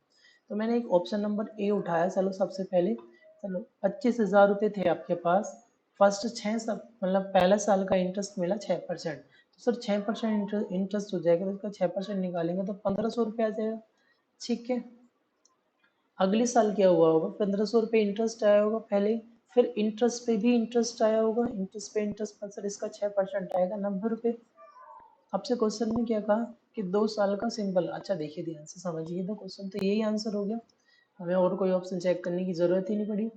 तो मैंने एक ऑप्शन नंबर ए उठाया, चलो सबसे पहले, चलो 25,000 रुपये थे आपके पास, फर्स्ट 6 साल मतलब पहला साल का इंटरेस्ट मिला 6%, तो सर 6% इंटरेस्ट हो जाएगा, तो इसका 6% निकालेंगे तो 1,500 रुपये आ जाएगा। ठीक है, अगले साल क्या हुआ होगा, 1,500 रुपये इंटरेस्ट आया होगा पहले, फिर इंटरेस्ट पे भी इंटरेस्ट आया होगा, इंटरेस्ट पे इंटरेस्ट पर सर इसका 6% आएगा 90 रुपये। आपसे क्वेश्चन में क्या कहा कि 2 साल का सिंपल, अच्छा देखिए ध्यान से समझिए, तो क्वेश्चन तो यही आंसर हो गया, हमें और कोई ऑप्शन चेक करने की जरूरत ही नहीं पड़ी।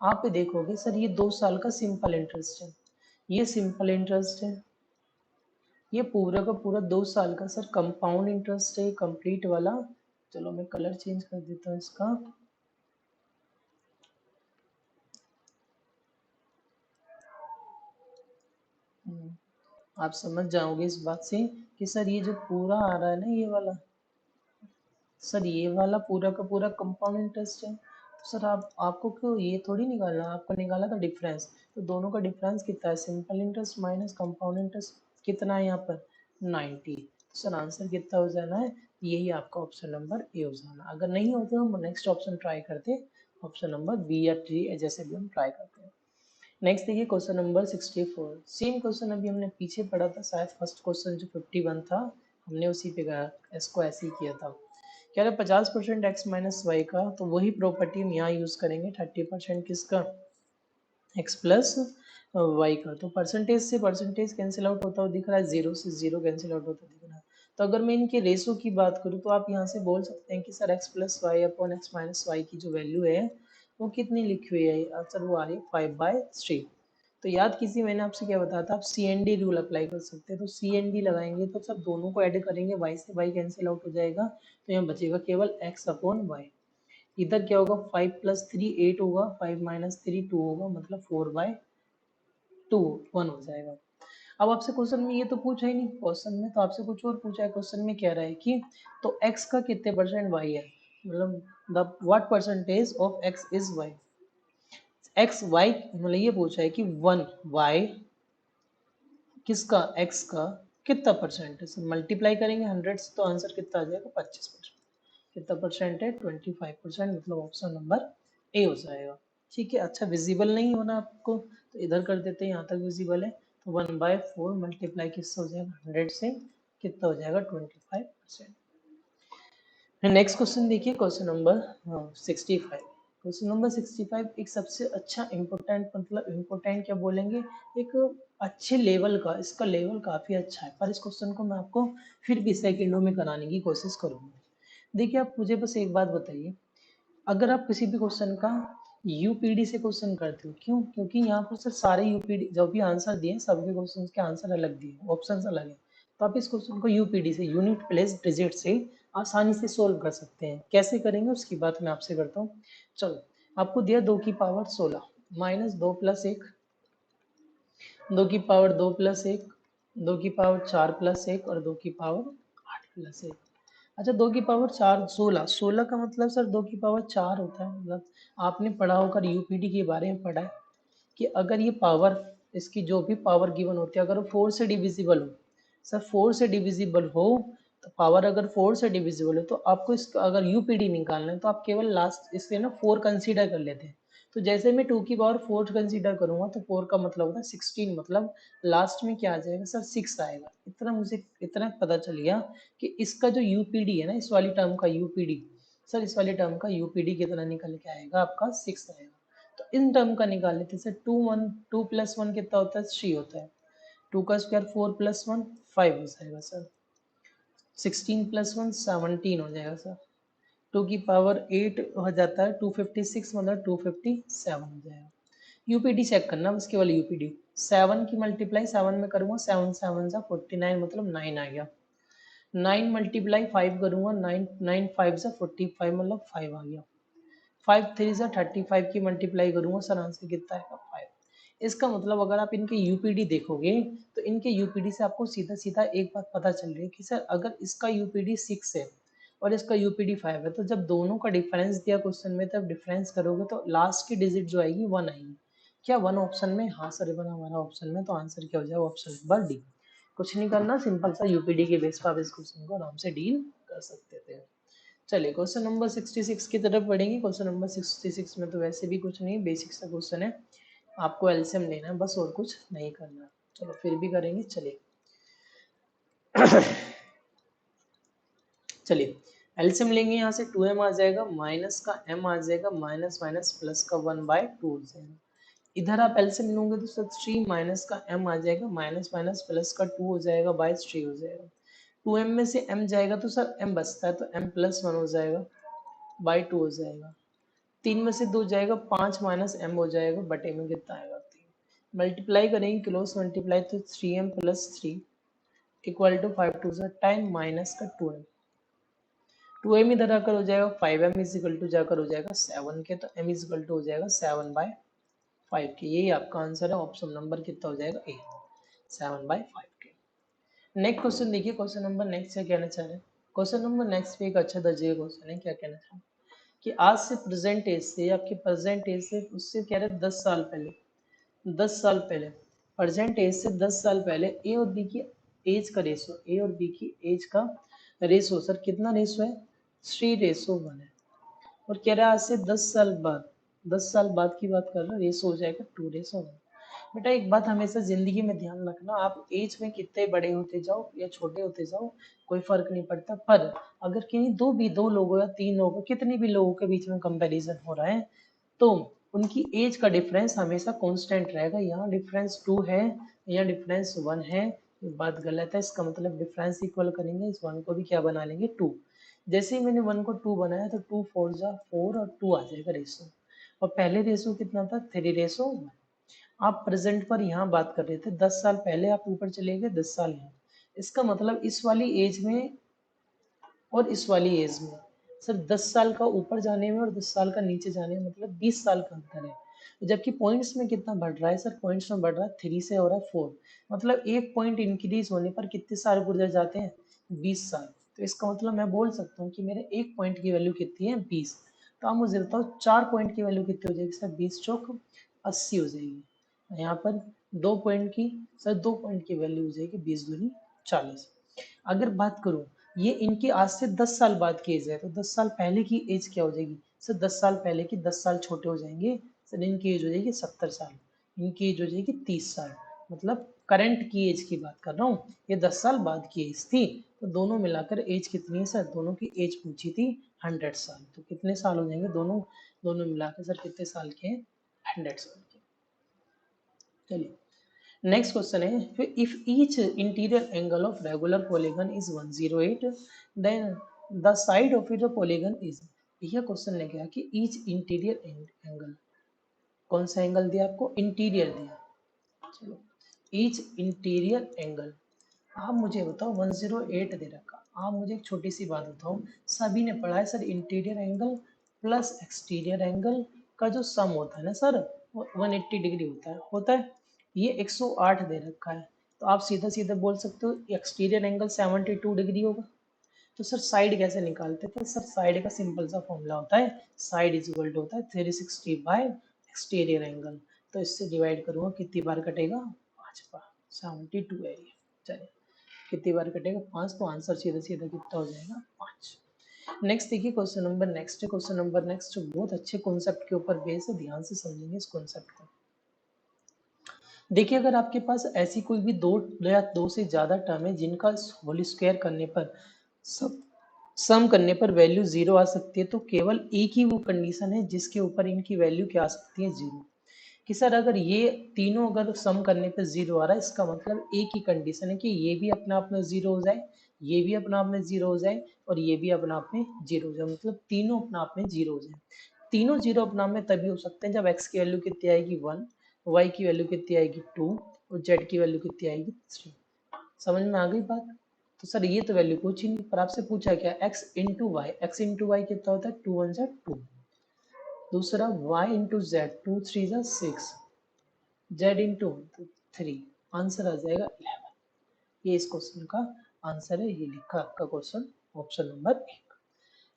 आप देखोगे सर ये 2 साल का सिंपल इंटरेस्ट है, ये सिंपल इंटरेस्ट है, ये पूरा का पूरा 2 साल का सर कंपाउंड इंटरेस्ट है, कंप्लीट वाला। चलो मैं कलर चेंज कर देता हूँ इसका, आप समझ जाओगे इस बात से कि सर ये जो पूरा आ रहा है ना, ये वाला, सर ये वाला पूरा का पूरा कंपाउंड इंटरेस्ट है, तो सर आपको क्यों ये थोड़ी निकालना, आपको निकाला था डिफरेंस, तो दोनों का डिफरेंस कितना है, simple interest minus compound interest, कितना है यहाँ पर 90। तो सर आंसर कितना हो जाना है, यही आपका ऑप्शन नंबर ए हो जाना। अगर नहीं होता तो हम नेक्स्ट ऑप्शन ट्राई करते, ऑप्शन नंबर बी या डी, जैसे भी हम ट्राई करते हैं। नेक्स्ट देखिए क्वेश्चन नंबर 64, सेम क्वेश्चन अभी हमने पीछे पढ़ा था, शायद फर्स्ट क्वेश्चन जो 51 था, हमने उसी पे इसको ऐसे ही किया था। कह रहे 50% एक्स माइनस वाई का, तो वही प्रॉपर्टी हम यहाँ यूज करेंगे, 30% किसका, एक्स प्लस वाई का। तो परसेंटेज से परसेंटेज कैंसिल आउट होता हुआ दिख रहा है, जीरो से जीरो कैंसिल आउट होता दिख रहा है। तो अगर मैं इनके रेशो की बात करूँ तो आप यहाँ से बोल सकते हैं कि sir X plus Y upon X minus Y की जो वैल्यू है वो कितनी लिखी हुई है, सर वो आ रही है 5/3। तो याद कीजिए मैंने आपसे क्या बताया था, आप C N D rule apply कर सकते हैं, तो सी एन डी लगाएंगे तो सब दोनों को ऐड करेंगे, वाई से वाई कैंसिल आउट हो जाएगा, तो यहाँ बचेगा केवल एक्स अपॉन वाई। इधर क्या होगा, 5+3 8 होगा, 5 - 3 2 होगा, मतलब 4/2 1 हो जाएगा। अब आपसे क्वेश्चन में ये तो पूछा ही नहीं, क्वेश्चन में तो आपसे कुछ और पूछा है, क्वेश्चन में कह रहा है कि तो x का कितने परसेंट y है, मतलब the what percentage of x is y, x y मतलब ये पूछा है कि 1 y किसका, x का कितना परसेंट है, मल्टीप्लाई करेंगे 100 से तो आंसर कितना आ जाएगा 25%, कितना परसेंट है 25%, मतलब ऑप्शन नंबर ए हो जाएगा। ठीक है, अच्छा विजिबल नहीं होना आपको तो इधर कर देते हैं, यहाँ तक विजिबल है, तो 1/4 मल्टीप्लाई किससे हो जाएगा 100 से, कितना हो जाएगा 25%। नेक्स्ट क्वेश्चन देखिए, क्वेश्चन नंबर 65। क्वेश्चन नंबर 65 एक सबसे अच्छा इम्पोर्टेंट, मतलब इम्पोर्टेंट क्या बोलेंगे, एक अच्छे लेवल का, इसका लेवल काफी अच्छा है, पर इस क्वेश्चन को मैं आपको फिर भी सेकंडों में कराने की कोशिश करूंगा। देखिए आप मुझे बस एक बात बताइए, अगर आप किसी भी क्वेश्चन का यूपीडी से क्वेश्चन करते हो, क्यों, क्योंकि यहाँ पर सर सारे यूपीडी जो भी आंसर दिए सबके क्वेश्चन के आंसर अलग दिए, ऑप्शंस अलग है, तो आप इस क्वेश्चन को यूपीडी से, यूनिट प्लेस डिजिट से आसानी से सोल्व कर सकते हैं। कैसे करेंगे उसकी बात मैं आपसे करता हूँ। चलो आपको दिया 2 की पावर 16 -2 + 1 2 की पावर 2 प्लस 1, 2 की पावर 4 प्लस 1 और 2 की पावर 8 प्लस 1। अच्छा, 2 की पावर 4 16, 16 का मतलब सर 2 की पावर 4 होता है। मतलब आपने पढ़ा होगा यूपीडी के बारे में पढ़ा है कि अगर ये पावर, इसकी जो भी पावर गिवन होती है अगर वो 4 से डिविजिबल हो, सर 4 से डिविजिबल हो तो पावर अगर 4 से डिविजिबल हो तो आपको इसका अगर यूपीडी निकालना है तो आप केवल लास्ट इससे ना 4 कंसीडर कर लेते हैं। तो जैसे मैं 2 की पावर 4 कंसीडर करूंगा तो 4 का मतलब होता है 16, मतलब लास्ट में क्या आ जाएगा सर 6 आएगा। इतना मुझे इतना पता चल गया कि इसका जो यूपीडी है ना, इस वाली टर्म का यूपीडी, सर इस वाली टर्म का यूपीडी कितना निकल के आएगा, आपका 6 आएगा। तो इन टर्म का निकाल लेते हैं। 2 प्लस 1 कितना होता है, 3 होता है। 2 का स्क्वायर 4 प्लस 1 5 हो जाएगा सर। 16 प्लस 1 17 हो जाएगा सर। 2 की पावर 8 हो जाता है, 256 मतलब 257 हो जाएगा। यूपीडी चेक करना बस, केवल यूपीडी। 7 की मल्टीप्लाई 7 में करूंगा, 7 7 जा 49 मतलब 9 आ गया। 9 मल्टीप्लाई 5 करूंगा, 9 9 5 जा 45 मतलब 5 आ गया। 5 3 जा 35 की मल्टीप्लाई करूंगा सर, आंसर कितना आएगा 5। इसका मतलब अगर आप इनके यूपीडी देखोगे तो इनके यूपीडी से आपको सीधा सीधा एक बात पता चल रही है कि सर अगर इसका यूपीडी 6 है और इसका यूपीडी 5 है तो जब दोनों का डिफरेंस दिया क्वेश्चन में तब डिफरेंस करोगे तो लास्ट की डिजिट जो आएगी 1 आएगी। क्या 1 ऑप्शन में? हाँ सर 1 हमारा ऑप्शन में, तो आंसर क्या हो जाएगा ऑप्शन नंबर डी। कुछ नहीं करना, सिंपल सा यूपीडी के बेस पर आप इस क्वेश्चन को आराम से डील कर सकते थे। चलिए क्वेश्चन नंबर 66 की तरफ बढ़ेंगे। क्वेश्चन नंबर 66 में तो वैसे भी कुछ नहीं, बेसिक सा क्वेश्चन है, आपको एलसीएम लेना है बस, और कुछ नहीं करना। चलो फिर भी करेंगे, चलिए चलिए एलसीएम लेंगे। यहाँ से 2m आ जाएगा, माइनस का m आ जाएगा, माइनस माइनस प्लस का 1/2 हो जाएगा। इधर आप एलसीएम लोगे तो सर 3 माइनस का m आ जाएगा, माइनस माइनस प्लस का 2 हो जाएगा, बाय 3 हो जाएगा। 2m में से m जाएगा तो सर m बचता है तो m प्लस 1 हो जाएगा, बाय 2 हो जाएगा। 3 में से 2 जाएगा, 5 माइनस m हो जाएगा, बटे में कितना आएगा 3। मल्टीप्लाई करेंगे, क्लोज मल्टीप्लाई तो 3m plus 3 equal to 5 to 10 minus का 2m। 2m इधर आकर हो जाएगा 5m इज इक्वल टू जाकर हो जाएगा 7 के, तो m इज इक्वल टू हो जाएगा 7/5 के। यही आपका आंसर है, ऑप्शन नंबर कितना हो जाएगा ए, 7/5 के। नेक्स्ट क्वेश्चन देखिए, क्वेश्चन नंबर नेक्स्ट क्या कहना चाह रहे हैं। क्वेश्चन नंबर नेक्स्ट पे एक अच्छा दर्जे का क्वेश्चन है, क्या कहना चाह रहे हैं कि आज से प्रेजेंट एज से, आपके प्रेजेंट एज से उससे कह रहे 10 साल पहले, 10 साल पहले, प्रेजेंट एज से 10 साल पहले ए और बी की एज का रेशो, ए और बी की एज का रेशो सर कितना रेशो है, 3:1 है। और कह रहा है आज से 10 साल बाद, 10 साल बाद की बात कर रहा है, रेशो हो जाएगा 2:1। बेटा एक बात हमेशा जिंदगी में ध्यान रखना, आप एज में कितने बड़े होते जाओ या छोटे होते जाओ कोई फर्क नहीं पड़ता, पर अगर कहीं दो लोगों या 3 लोगों, कितने भी लोगों के बीच में कंपैरिजन हो रहा है तो उनकी एज का डिफरेंस हमेशा कांस्टेंट रहेगा। यहाँ डिफरेंस 2 है, यहाँ डिफरेंस 1 है, ये बात गलत है। इसका मतलब डिफरेंस इक्वल करेंगे, इस 1 को भी क्या बना लेंगे 2। जैसे ही मैंने 1 को 2 बनाया तो 2 4 जा 4 और 2 आ जाएगा रेशो। और पहले रेशो कितना था, 3:1। आप प्रेजेंट पर यहाँ बात कर रहे थे, 10 साल पहले आप ऊपर चले गए, 10 साल यहाँ। इसका मतलब इस वाली एज में और इस वाली एज में सर 10 साल का ऊपर जाने में और 10 साल का नीचे जाने में मतलब 20 साल का अंतर है। जबकि पॉइंट्स में कितना बढ़ रहा है सर, पॉइंट्स में बढ़ रहा है 3 से हो रहा है 4, मतलब एक पॉइंट इंक्रीज होने पर कितने साल गुजर जाते हैं, 20 साल। तो इसका मतलब मैं बोल सकता हूँ कि मेरे एक पॉइंट की वैल्यू कितनी है, 20। तो आप मुझे बताओ 4 पॉइंट की वैल्यू कितनी हो जाएगी सर, 20 चौक 80 हो जाएगी। यहाँ पर 2 पॉइंट की, सर 2 पॉइंट की वैल्यू हो जाएगी 20 दूनी 40। अगर बात करूं ये इनकी आज से 10 साल बाद की एज है तो 10 साल पहले की एज क्या हो जाएगी सर, 10 साल पहले की 10 साल छोटे हो जाएंगे सर, इनकी एज हो जाएगी 70 साल, इनकी एज हो जाएगी 30 साल। मतलब करंट की एज की बात कर रहा हूँ, ये 10 साल बाद की एज थी। तो दोनों मिलाकर एज कितनी है सर, दोनों की एज पूछी थी 100 साल, तो कितने साल हो जाएंगे दोनों, दोनों मिलाकर सर कितने साल के हैं, 100 साल के। चलिए नेक्स्ट क्वेश्चन है, फिर if each interior angle of regular polygon is 108 then the side of it polygon is. यह क्वेश्चन ने क्या कि ईच इंटीरियर एंगल, कौन सा एंगल दिया आपको, इंटीरियर दिया। चलो ईच इंटीरियर एंगल, आप मुझे बताओ 108 दे रखा। आप मुझे एक छोटी सी बात बताओ, सभी ने पढ़ा है sir interior angle plus exterior angle का जो सम होता है ना सर वो 180 डिग्री होता है, होता है। ये 108 दे रखा है, तो आप सीधा सीधा बोल सकते हो एक्सटीरियर एंगल 72 डिग्री होगा। तो सर साइड कैसे निकालते थे? सर साइड का सिंपल सा फॉर्मूला होता है, साइड इज इक्वल टू होता है 360 बाय एक्सटीरियर एंगल। तो इससे डिवाइड करूंगा, कितनी बार कटेगा? 5 बार। 72 है ये। चलिए कितनी बार कटेगा? 5। तो आंसर सीधा सीधा कितना हो जाएगा? 5। नेक्स्ट देखिए क्वेश्चन नंबर नेक्स्ट है, क्वेश्चन नंबर नेक्स्ट बहुत अच्छे कॉन्सेप्ट के ऊपर बेस है, ध्यान से समझेंगे इस कॉन्सेप्ट को। देखिए अगर आपके पास ऐसी कोई भी दो या दो से ज्यादा टर्म है जिनका होल स्क्वायर करने पर सब सम करने पर वैल्यू जीरो आ सकती है, तो केवल एक ही वो कंडीशन है जिसके ऊपर इनकी वैल्यू क्या आ सकती है? जीरो। कि सर अगर ये तीनों अगर सम करने पे जीरो आ रहा है, इसका मतलब एक ही कंडीशन है कि ये भी अपने आप में जीरो हो जाए, ये भी अपने आप में जीरो हो जाए, और ये भी अपने आप में जीरो हो जाए, मतलब तीनों अपने आप में जीरो हो जाए। तीनों जीरो अपने आप में तभी हो सकते हैं जब x की वैल्यू कितनी आएगी? 1, y की वैल्यू कितनी आएगी? 2, और z की वैल्यू कितनी आएगी? 3। समझ में आ गई बात? तो सर ये तो वैल्यू कुछ ही नहीं, पर आपसे पूछा क्या? x into y, x into y कितना होता है? 2 1 2। दूसरा y into z, 2 3 6, z into 3, answer आ जाएगा 11। ये इस क्वेश्चन का आंसर है, ये लिखा आपका question option number 1।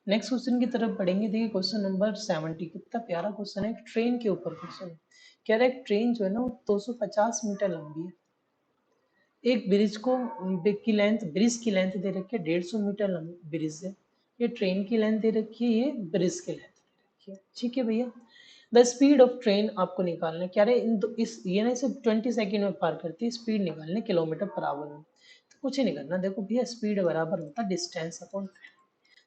Next question की तरफ बढ़ेंगे। देखिए क्वेश्चन नंबर 70, कितना प्यारा क्वेश्चन है, ट्रेन के ऊपर क्वेश्चन है। कह रहा है ट्रेन जो है ना 250 मीटर लंबी है, एक ब्रिज को ब्रिज की लेंथ दे रखी है 150 मीटर ब्रिज है, ये ट्रेन की लेंथ दे रखी है, ये ब्रिज की लेंथ दे रखी है। ठीक है भैया, द स्पीड ऑफ ट्रेन आपको निकालना है। क्या रहे इस ये ना इसे 20 सेकंड में पार करती है, स्पीड निकालने किलोमीटर पर आवर में। तो कुछ ही नहीं करना, देखो भैया स्पीड बराबर होता है डिस्टेंस अपॉन।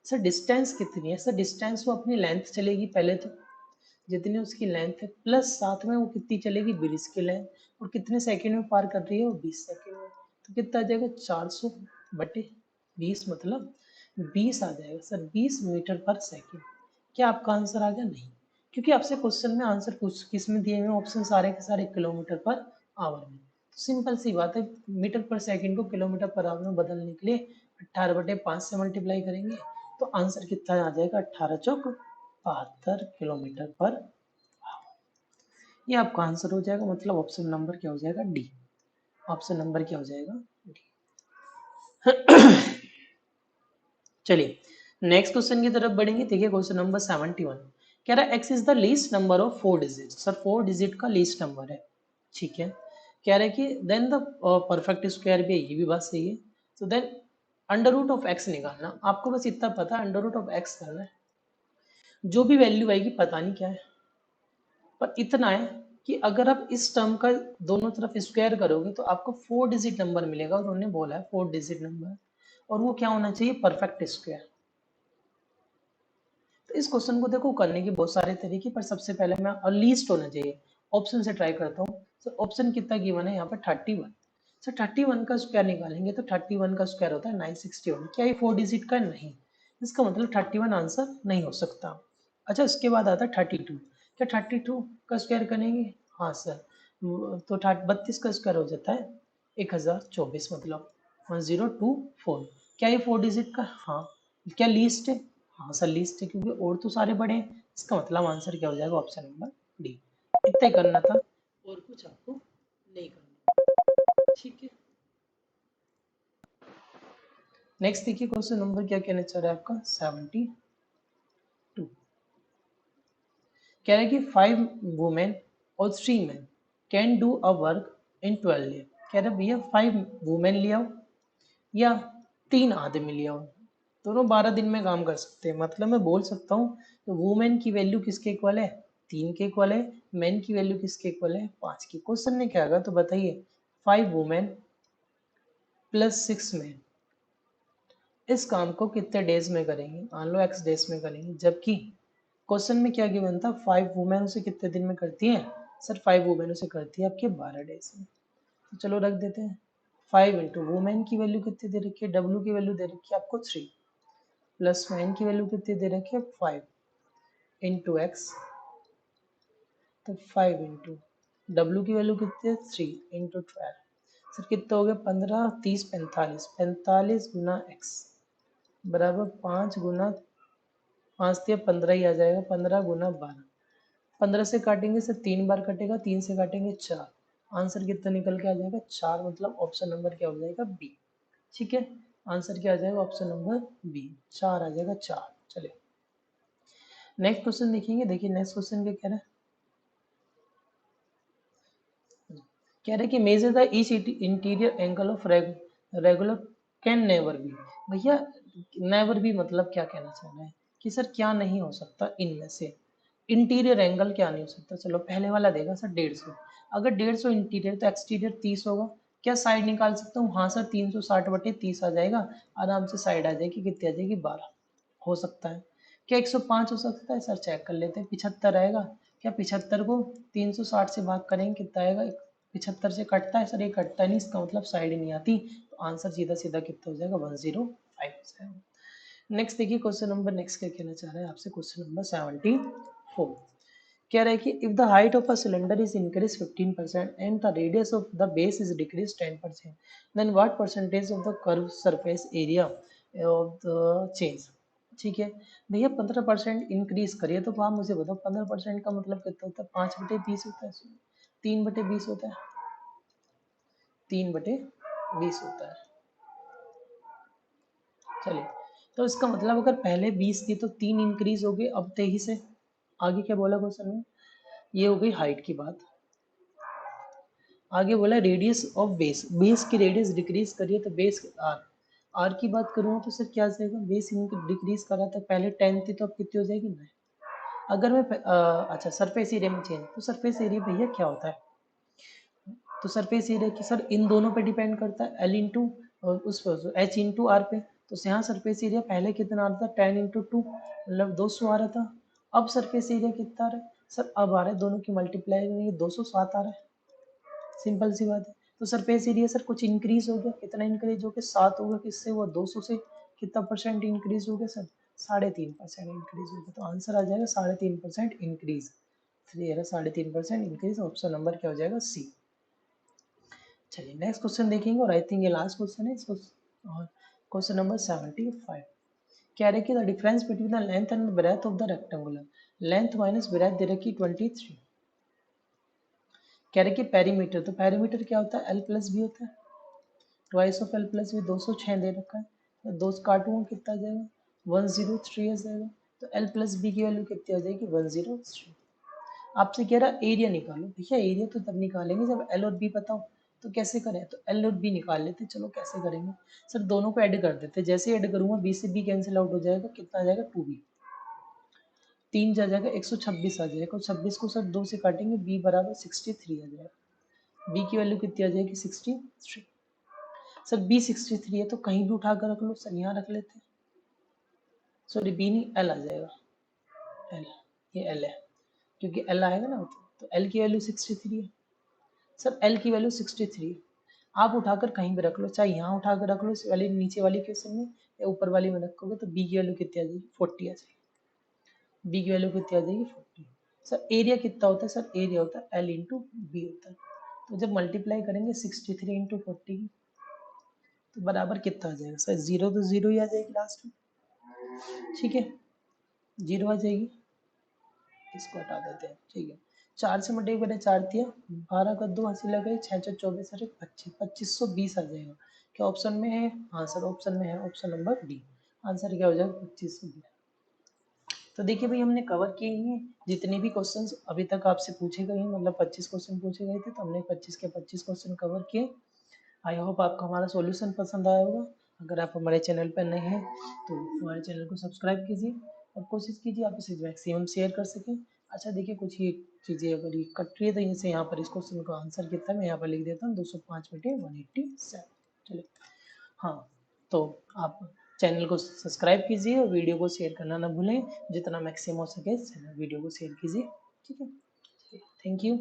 सर डिस्टेंस कितनी है? सर डिस्टेंस वो अपनी लेंथ चलेगी पहले तो, जितनी उसकी लेंथ है, प्लस साथ में वो कितनी चलेगी? ब्रिज की लेंथ, और कितने सेकंड में पार कर रही है? वो 20 सेकंड में। तो कितना आ जाएगा? 400 बटे 20, मतलब 20 आ जाएगा सर, 20 मीटर पर सेकंड। क्या आपका आंसर आ गया? नहीं, क्योंकि आपसे क्वेश्चन में आंसर कुछ किस में दिए हुए हैं? ऑप्शन सारे के सारे किलोमीटर पर आवर में। सिंपल सी बात है, मीटर पर सेकंड को किलोमीटर पर आवर में बदलने के लिए 18/5 से मल्टीप्लाई करेंगे, तो आंसर कितना आ जाएगा? 18 चौक 72 किलोमीटर पर। ये आपका आंसर हो जाएगा, मतलब ऑप्शन नंबर क्या हो जाएगा? डी। ऑप्शन नंबर क्या हो जाएगा? डी। चलिए नेक्स्ट क्वेश्चन की तरफ बढ़ेंगे। देखिए क्वेश्चन नंबर 71 कह रहा है x is the least number of 4 digit. Sir 4 digit का लीस्ट नंबर है, ठीक है। कह रहा है कि देन द परफेक्ट स्क्वायर भी है, ये भी बात सही है। तो then under root of x निकालना, आपको बस इतना पता है अंडर रूट ऑफ x करना है, जो भी वैल्यू आएगी पता नहीं क्या है, पर इतना है कि अगर आप इस टर्म का दोनों तरफ स्क्वायर करोगे तो आपको 4 डिजिट नंबर मिलेगा, और उन्होंने बोला है 4 डिजिट नंबर, और वो क्या होना चाहिए? Perfect square. तो इस क्वेश्चन को देखो करने के बहुत सारे तरीके, पर सबसे पहले मैं लीस्ट होना चाहिए, ऑप्शन से ट्राई करता हूँ। तो ऑप्शन कितना गिवन है यहाँ पर? 31। सर 31 का स्क्वायर निकालेंगे तो 31 का स्क्वायर होता है 961। क्या ये 4 डिजिट का? नहीं, इसका मतलब 31 आंसर नहीं हो सकता। अच्छा उसके बाद आता है 32। क्या 32 का स्क्वायर करेंगे? हाँ सर, तो 32 का स्क्वायर हो जाता है 1024, मतलब 1024। क्या ये 4 डिजिट का? हाँ। क्या लीस्ट है? हाँ सर लीस्ट है, क्योंकि और तो सारे बड़े हैं, इसका मतलब आंसर क्या हो जाएगा? Option number D. इतना ही करना था, और कुछ आपको नहीं करना, ठीक है। नेक्स्ट देखिए क्वेश्चन नंबर क्या कहना चाह रहा है आपका? 72। कह रहा है कि 5 वुमेन और 3 men can do a work in 12 days. कह रहा है भैया 5 वुमेन ले आओ या 3 आदमी ले आओ, दोनों 12 दिन में काम कर सकते हैं। मतलब मैं बोल सकता हूँ तो वुमेन की वैल्यू किसके इक्वल है? 3 के इक्वल है। मैन की वैल्यू किसके इक्वल है? 5 की। क्वेश्चन में क्या आएगा तो बताइए, 5 वुमेन प्लस 6 मैन इस काम को कितने डेज में करेंगे? मान लो x डेज में करेंगे, जबकि क्वेश्चन में क्या गिवन था? 5 वुमेन उसे कितने दिन में करती है? सर 5 वुमेन उसे करती है आपके 12 डेज में। तो चलो रख देते हैं, 5 इंटू वुमेन की वैल्यू कितनी दे रखी है? W की वैल्यू दे रखी है आपको 3, प्लस मैन की वैल्यू कितनी दे रखी है? 5 इंटू एक्स, तो 5 इंटू डब्ल्यू की वैल्यू कितनी है? 3 इंटू 12। सर कितना हो गया? 15 30 45, 45 गुना एक्स बराबर 5 गुना 5 दिया 15 ही आ जाएगा, 15 गुना 12। 15 से काटेंगे सर 3 बार कटेगा, 3 से काटेंगे 4, आंसर कितना निकल के आ जाएगा 4, मतलब ऑप्शन नंबर क्या हो जाएगा बी। ठीक है, आंसर क्या आ जाएगा ऑप्शन नंबर बी, 4 आ जाएगा 4। चलिए नेक्स्ट क्वेश्चन देखेंगे। देखिए नेक्स्ट क्वेश्चन क्या कह रहा है, कह रहे हैं कि measure the each interior angle of regular can never be. भैया नेवर बी मतलब क्या कहना चाह रहे हैं कि सर क्या नहीं हो सकता इनमें से, इंटीरियर एंगल क्या नहीं हो सकता। चलो पहले वाला देगा सर 150, अगर 150 इंटीरियर तो एक्सटीरियर 30 होगा। क्या साइड निकाल सकता हूँ, हाँ सर 360/30 आ जाएगा, आराम से साइड आ जाएगी, कितनी आ जाएगी 12, हो सकता है। क्या 105 हो सकता है सर, चेक कर लेते हैं। 75 आएगा, क्या 75 को 360 से भाग करेंगे कितना आएगा, 75 से कटता है सर, ये कटता नहीं, इसका मतलब साइड नहीं आती, तो आंसर सीधा सीधा कितना हो जाएगा 105। नेक्स्ट देखिए क्वेश्चन नंबर, नेक्स्ट क्या कहना चाह रहे हैं आपसे, क्वेश्चन नंबर 74 कह रहा है कि if the height of a cylinder is increase 15% and the radius of the base is decrease 10%, then what percentage of the curve surface area of the change. ठीक है भैया 15% इंक्रीज करिए, तो आप मुझे बताओ 15% का मतलब कितना होता है, 5/20 होता है, 3/20 होता है, 3/20 होता है। चलिए तो इसका मतलब अगर पहले 20 थी तो 3 इंक्रीज हो गए, अब 23 है। आगे क्या बोला क्वेश्चन में, ये हो गई हाइट की बात। आगे बोला रेडियस ऑफ बेस, बेस की रेडियस डिक्रीज करिए तो बेस आर, आर की बात करूँ तो सर क्या जाएगा, बेस डिक्रीज करा था, पहले 10 थी तो अब कितनी हो जाएगी 9। अगर मैं अच्छा सरफेस एरिया में चेंज, तो सरफेस एरिया भैया क्या होता है, तो सरफेस एरिया की सर इन दोनों पे डिपेंड करता है, एल इंटू उस पर एच इंटू आर पे। तो यहाँ सरफेस एरिया पहले कितना आ रहा था 10 × 2 मतलब 200 आ रहा था, अब सरफेस एरिया कितना आ रहा है सर, अब आ रहा है दोनों की मल्टीप्लाई में 207 आ रहा है, सिंपल सी बात है। तो सरफेस एरिया सर कुछ इंक्रीज हो गया, कितना इंक्रीज हो गया 7 हो गया, किससे वो 200 से, कितना परसेंट इंक्रीज हो गया सर 3.5% इंक्रीज हो गया, तो आंसर आ जाएगा 3.5% इंक्रीज। तो ये रहा 3.5% इंक्रीज, ऑप्शन नंबर क्या हो जाएगा सी। चलिए नेक्स्ट क्वेश्चन देखेंगे और आई थिंक ये लास्ट क्वेश्चन है इसको, और क्वेश्चन नंबर 75 कह रहे कि the difference between the length and breadth of the rectangular, length minus breadth दे रखी 23। कह रहे कि पेरीमीटर, तो पेरीमीटर क्या होता है एल प्लस बी होता है, twice of L plus B 206 दे रखा है, तो 2 से काटूंगा कितना आ जाएगा 103 आ जाएगा, तो एल प्लस बी की वैल्यू कितनी आ जाएगी 103। आपसे कह रहा एरिया निकालो, भैया एरिया तो तब निकालेंगे जब एल और बी पता हो, तो कैसे करें, तो एल और बी निकाल लेते, चलो कैसे करेंगे सर, दोनों को ऐड कर देते, जैसे ऐड करूंगा बी से बी कैंसिल आउट हो जाएगा, कितना आ जाएगा 2b, 3 जा जाएगा 126 आ जाएगा, और 26 को सर 2 से काटेंगे b बराबर 63 आ जाएगा, b की वैल्यू कितनी आ जाएगी 63। सर बी 63 है तो कहीं भी उठा कर रख लो सर, यहाँ रख लेते हैं, सॉरी बी नहीं एल आ जाएगा, एल, ये एल है, क्योंकि एल आएगा ना, तो एल की वैल्यू 63 है सर, एल की वैल्यू 63 है। आप उठाकर कहीं भी रख लो, चाहे यहाँ उठाकर रख लो इस वाली नीचे वाली क्वेश्चन में, या ऊपर वाली में रखोगे तो बी की वैल्यू कितनी आ जाएगी 40 आ जाएगी, बी की वैल्यू कितनी आ जाएगी 40। सर एरिया कितना होता है सर, एरिया होता है एल इंटू बी होता है, तो जब मल्टीप्लाई करेंगे 63 इंटू 40 तो बराबर कितना आ जाएगा सर, जीरो तो जीरो ही आ जाएगी लास्ट में, ठीक है जीरो आ जाएगी, इसको हटा देते हैं, ठीक है 4 से मल्टीप्लाई करें 4 दिया 12 का 2 हंसी लगे 6 6 24 अरे 25 2520 आ जाएगा, क्या ऑप्शन में है, हाँ सर ऑप्शन में है, ऑप्शन नंबर डी, आंसर क्या हो जाएगा 2520। तो देखिए भाई हमने कवर किए हैं जितने भी क्वेश्चंस अभी तक आपसे पूछे गए हैं, मतलब 25 क्वेश्चन पूछे गए थे, तो हमने 25 के 25 क्वेश्चन कवर किए। आई होप आपको हमारा सॉल्यूशन पसंद आया होगा। अगर आप हमारे चैनल पर नए हैं तो हमारे चैनल को सब्सक्राइब कीजिए और कोशिश कीजिए आप इसे मैक्सिमम शेयर कर सकें। अच्छा देखिए कुछ ये चीज़ें अगर ये कट रही है तो जैसे यहाँ पर इस क्वेश्चन का आंसर कितना है मैं यहाँ पर लिख देता हूँ 205/187। चलिए हाँ, तो आप चैनल को सब्सक्राइब कीजिए और वीडियो को शेयर करना ना भूलें, जितना मैक्सिमम हो सके वीडियो को शेयर कीजिए, ठीक है, थैंक यू।